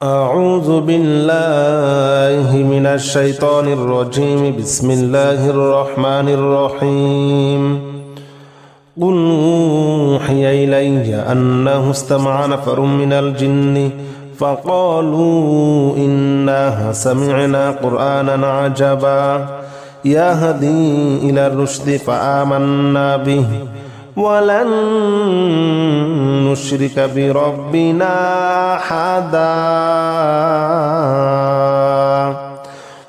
أعوذ بالله من الشيطان الرجيم. بسم الله الرحمن الرحيم. قل أوحي إلي أنه استمع نفر من الجن فقالوا إنا سمعنا قرآنا عجبا يهدي إلى الرشد فآمنا به ولن نشرك بربنا أحدا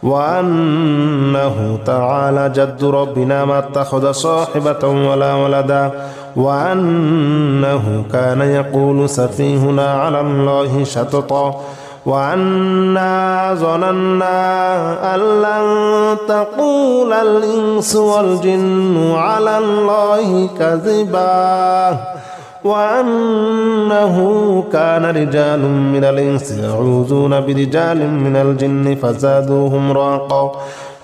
وأنه تعالى جد ربنا ما اتخذ صاحبة ولا ولدا وأنه كان يقول سفيهنا على الله شططا وأنا ظننا أن لن تقول الإنس والجن على الله كذبا وأنه كان رجال من الإنس يعوذون برجال من الجن فزادوهم رهقا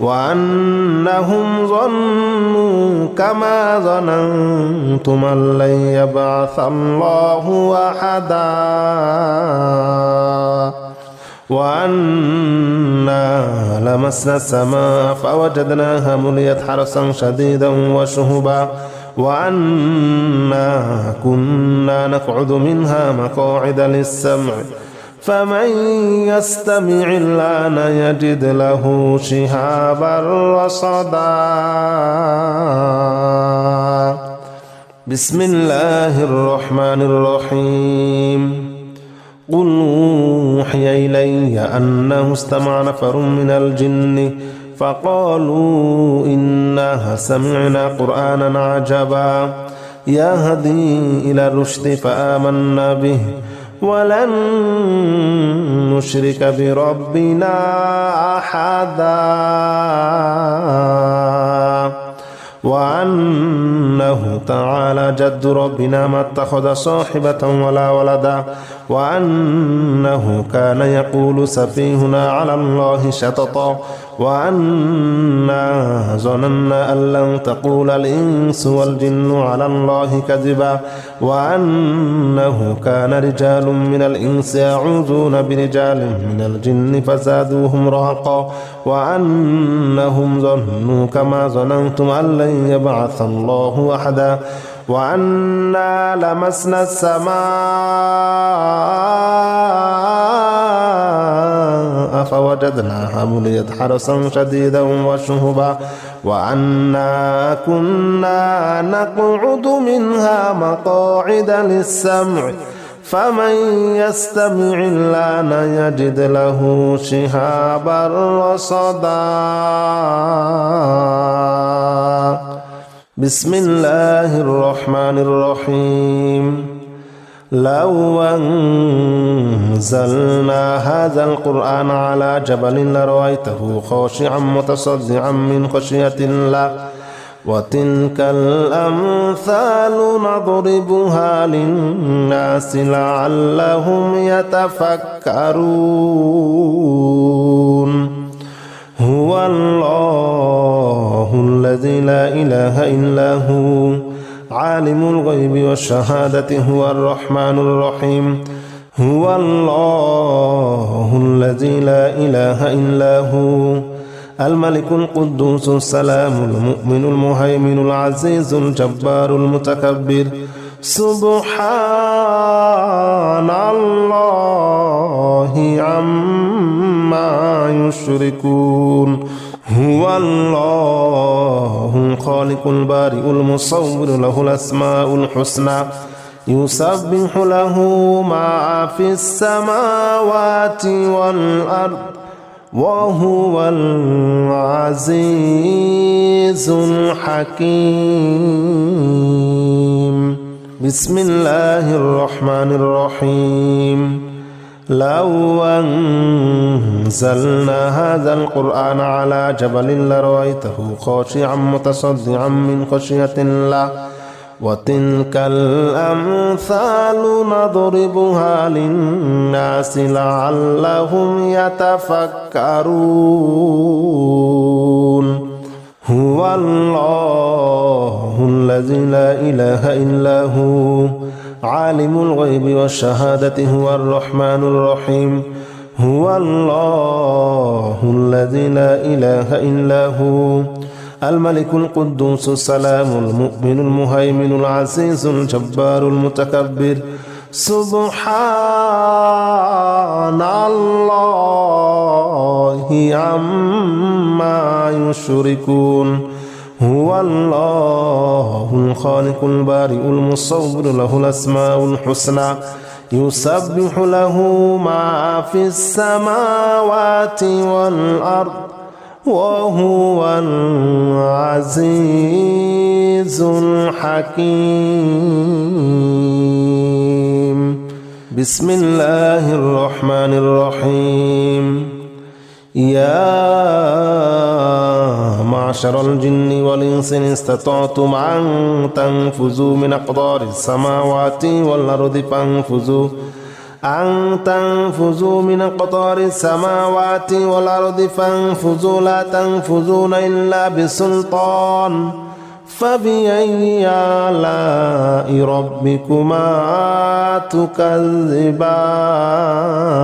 وأنهم ظنوا كما ظننتم أن لن يبعث الله أحدا وأنا لمسنا السماء فوجدناها مليت حرسا شديدا وشهبا وأنا كنا نقعد منها مقاعد للسمع فمن يستمع الآن يجد له شهابا رصدا. بسم الله الرحمن الرحيم. قل أوحي إلي أنه استمع نفر من الجن فقالوا إنا سمعنا قرآنا عجبا يهدي إلى الرشد فآمنا به ولن نشرك بربنا أحدا وأنه تعالى جد ربنا ما اتخذ صاحبة ولا ولدا وأنه كان يقول سفيهنا على الله شططا وأنا ظننا أن لن تقول الإنس والجن على الله كذبا وأنه كان رجال من الإنس يعوذون برجال من الجن فزادوهم رهقا وأنهم ظنوا كما ظننتم أن لن يبعث الله أحدا وأنا لمسنا السماء فوجدناها مليت حرسا شديدا وشهبا وأنا كنا نقعد منها مقاعد للسمع فمن يستمع الآن يجد له شهابا رصدا. بسم الله الرحمن الرحيم. لو أنزلنا هذا القرآن على جبل لرأيته خاشعا متصدعا من خشية الله وتلك الأمثال نضربها للناس لعلهم يتفكرون. هو الله الذي لا إله إلا هو عالم الغيب والشهادة هو الرحمن الرحيم. هو الله الذي لا إله إلا هو الملك القدوس السلام المؤمن المهيمن العزيز الجبار المتكبر سبحان الله عما يشركون. هو الله الخالق البارئ المصور له الأسماء الحسنى يسبح له ما في السماوات والأرض وهو العزيز الحكيم. بسم الله الرحمن الرحيم. لو أنزلنا هذا القرآن على جبل لرأيته خاشعا متصدعا من خشية الله وتلك الأمثال نضربها للناس لعلهم يتفكرون. هو الله الذي لا إله إلا هو عالم الغيب والشهادة هو الرحمن الرحيم. هو الله الذي لا إله إلا هو الملك القدوس السلام المؤمن المهيمن العزيز الجبار المتكبر سبحان الله عما يشركون هو الله الخالق البارئ المصور له الأسماء الحسنى يسبح له ما في السماوات والأرض وهو العزيز الحكيم بسم الله الرحمن الرحيم يا معشر الجن والإنس إن استطعتم أن تنفذوا من أقطار السماوات والأرض فانفذوا من أقطار السماوات والأرض فانفذوا لا تنفذون إلا بسلطان فبأي آلاء ربكما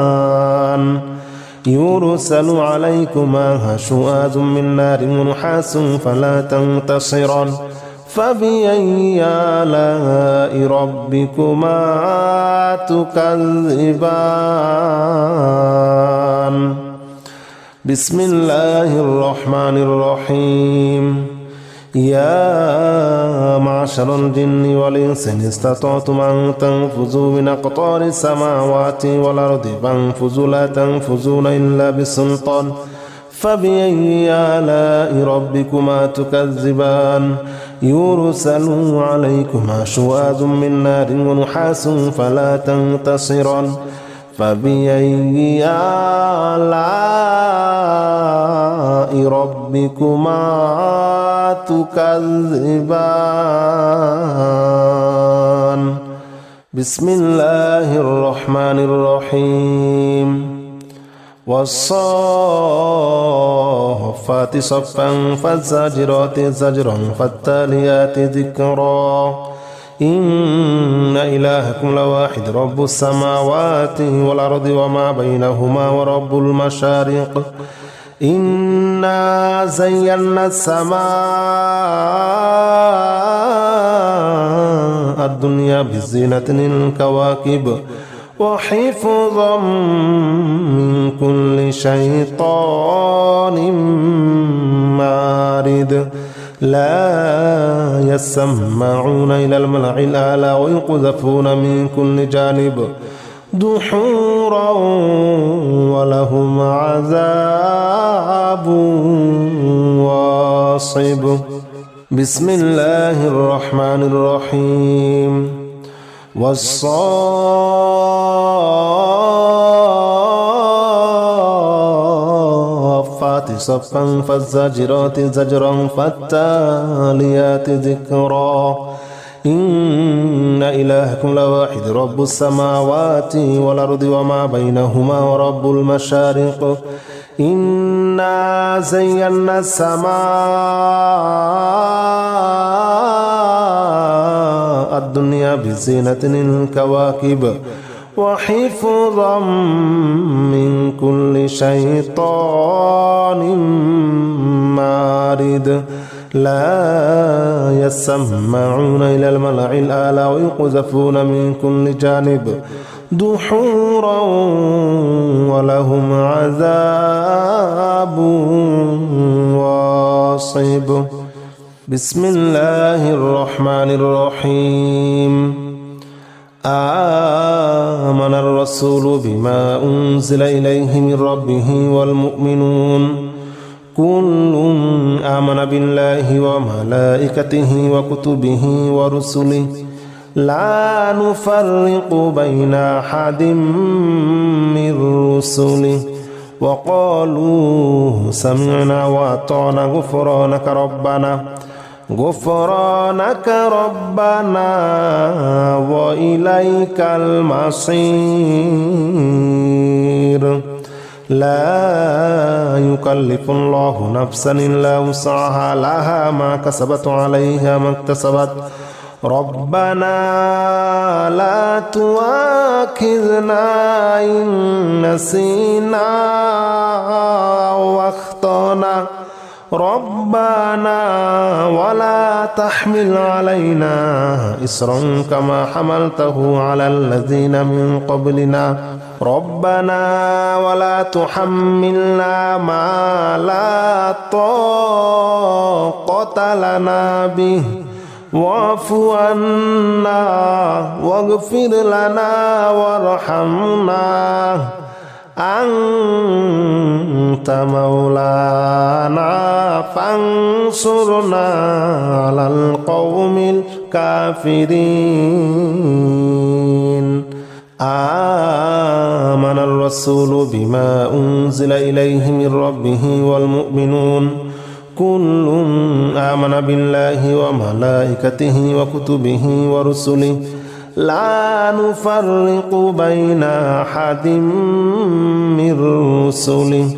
تكذبان يرسل عليكما شواظ من نار ونحاس فلا تنتصران فبأي آلاء ربكما تكذبان بسم الله الرحمن الرحيم يا معشر الجن والإنس إن استطعتم أن تنفذوا من أقطار السماوات والأرض فانفذوا لا تنفذون إلا بسلطان فبأي آلاء ربكما تكذبان يرسل عليكما شواظ من نار ونحاس فلا تنتصران فبأي آلاء ربكما تكذبان بسم الله الرحمن الرحيم والصافات صفا فالزاجرات زجرا فالتاليات ذكرا إن إلهكم لواحد رب السماوات والأرض وما بينهما ورب المشارق إنا زينا السماء الدنيا بزينة الكواكب وحفظا من كل شيطان مارد لا يسمعون إلى الملأ الأعلى ويقذفون من كل جانب دحورا ولهم عذاب واصب بسم الله الرحمن الرحيم والصافات صفا فالزاجرات زجرا فالتاليات ذكرا إن إلهكم لواحد رب السماوات والأرض وما بينهما ورب المشارق إنا زينا السماء الدنيا بزينة الكواكب وحفظا من كل شيطان مارد لا يسمعون إلى الملأ الأعلى ويقذفون من كل جانب دحورا ولهم عذاب واصب بسم الله الرحمن الرحيم آمن الرسول بما أنزل إليه من ربه والمؤمنون كل آمن بالله وملائكته وكتبه ورسله لا نفرق بين أحد من رسله وقالوا سمعنا وأطعنا غفرانك ربنا وإليك المصير لا يكلف الله نفسا إلا وسعها لها ما كسبت عليها ما اكتسبت ربنا لا تؤاخذنا إن نسينا أو أخطأنا ربنا ولا تحمل علينا إصرا كما حملته على الذين من قبلنا ربنا ولا تحملنا ما لا طاقة لنا به واعف عنا واغفر لنا وارحمنا أنت مولانا فانصرنا على القوم الكافرين آمن الرسول بما أنزل إليه من ربه والمؤمنون كل آمن بالله وملائكته وكتبه ورسله لا نفرق بين أحد من رسله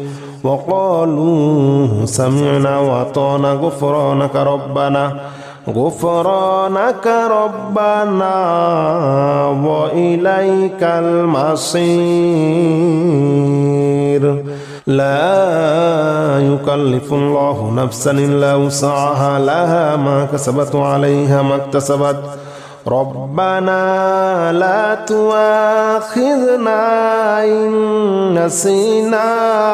وقالوا سمعنا وأطعنا غفرانك ربنا وإليك المصير لا يكلف الله نفسا إلا وسعها لها ما كسبت وعليها ما اكتسبت ربنا لا تؤاخذنا إن نسينا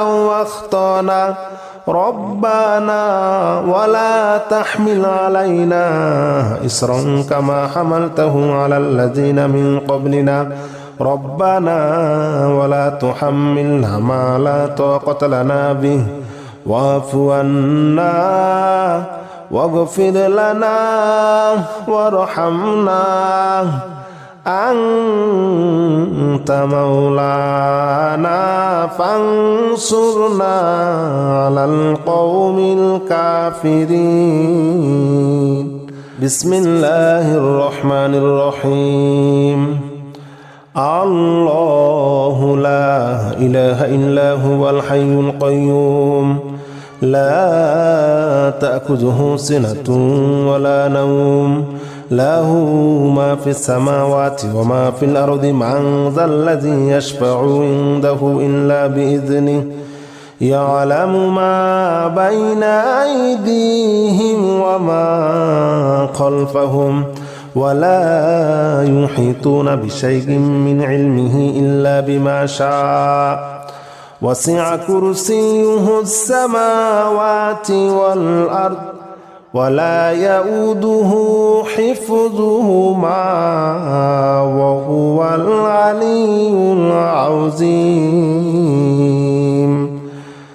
واخطأنا ربنا ولا تحمل علينا إصرا كما حملته على الذين من قبلنا ربنا ولا تحملنا ما لا طاقة لنا به واعف عنا واغفر لنا وارحمنا أنت مولانا فانصرنا على القوم الكافرين بسم الله الرحمن الرحيم الله لا إله إلا هو الحي القيوم لا تأخذه سنة ولا نوم له ما في السماوات وما في الأرض من ذا الذي يشفع عنده إلا بإذنه يعلم ما بين أيديهم وما خلفهم ولا يحيطون بشيء من علمه إلا بما شاء وسع كرسيه السماوات والأرض ولا يؤوده حفظهما وهو العلي العظيم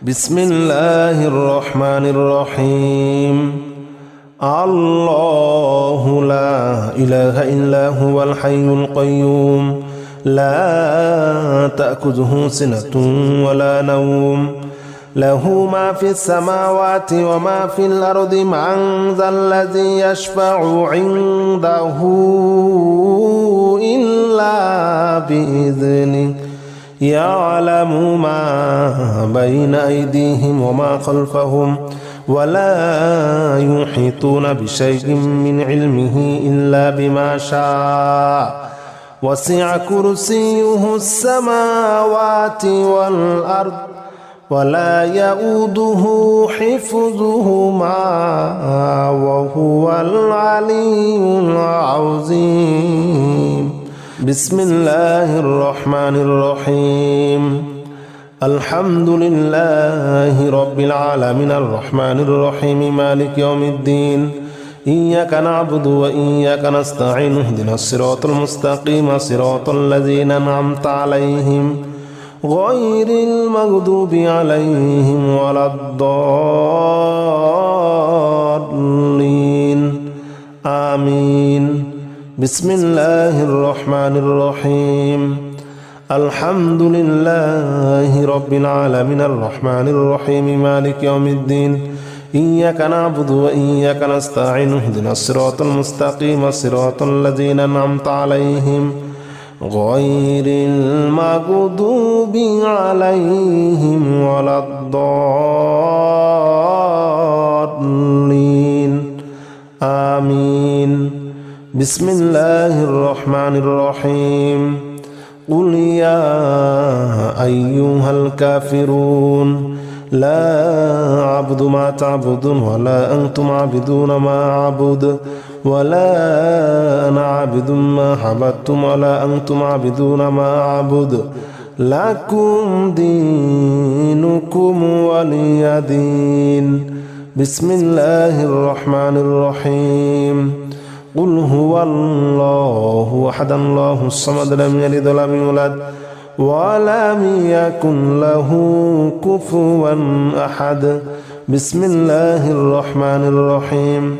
بسم الله الرحمن الرحيم الله لا إله إلا هو الحي القيوم لا تأخذه سنة ولا نوم له ما في السماوات وما في الأرض من ذا الذي يشفع عنده إلا بإذنه يعلم ما بين أيديهم وما خلفهم ولا يحيطون بشيء من علمه إلا بما شاء وسع كرسيه السماوات والأرض ولا يؤوده حفظهما وهو العلي العظيم بسم الله الرحمن الرحيم الحمد لله رب العالمين الرحمن الرحيم مالك يوم الدين إياك نعبد وإياك نستعين اهدنا الصراط المستقيم صراط الذين أنعمت عليهم غير المغضوب عليهم ولا الضالين آمين بسم الله الرحمن الرحيم الحمد لله رب العالمين الرحمن الرحيم مالك يوم الدين إياك نعبد وإياك نستعين اهدنا الصراط المستقيم صراط الذين أنعمت عليهم غير المغضوب عليهم ولا الضالين آمين بسم الله الرحمن الرحيم قل يا أيها الكافرون لا أعبد ما تعبدون ولا أنتم عابدون ما أعبد ولا أنا عابد ما عبدتم ولا أنتم عابدون ما أعبد لكم دينكم ولي دين بسم الله الرحمن الرحيم قل هو الله أحد الله الصمد لم يلد ولم يولد ولم يكن له كفوا أحد بسم الله الرحمن الرحيم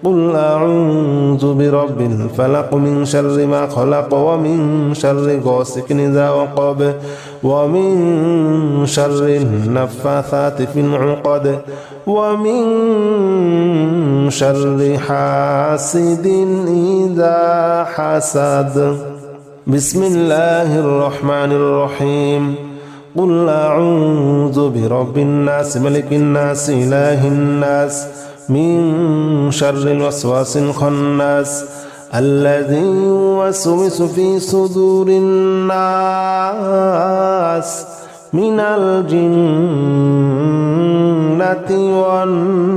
قل أعوذ برب الفلق من شر ما خلق ومن شر غاسق إذا وقب ومن شر النفاثات في العقد ومن شر حاسد إذا حسد بسم الله الرحمن الرحيم قل أعوذ برب الناس ملك الناس إله الناس من شر الوسواس الخناس الذي يوسوس في صدور الناس من الجنة والناس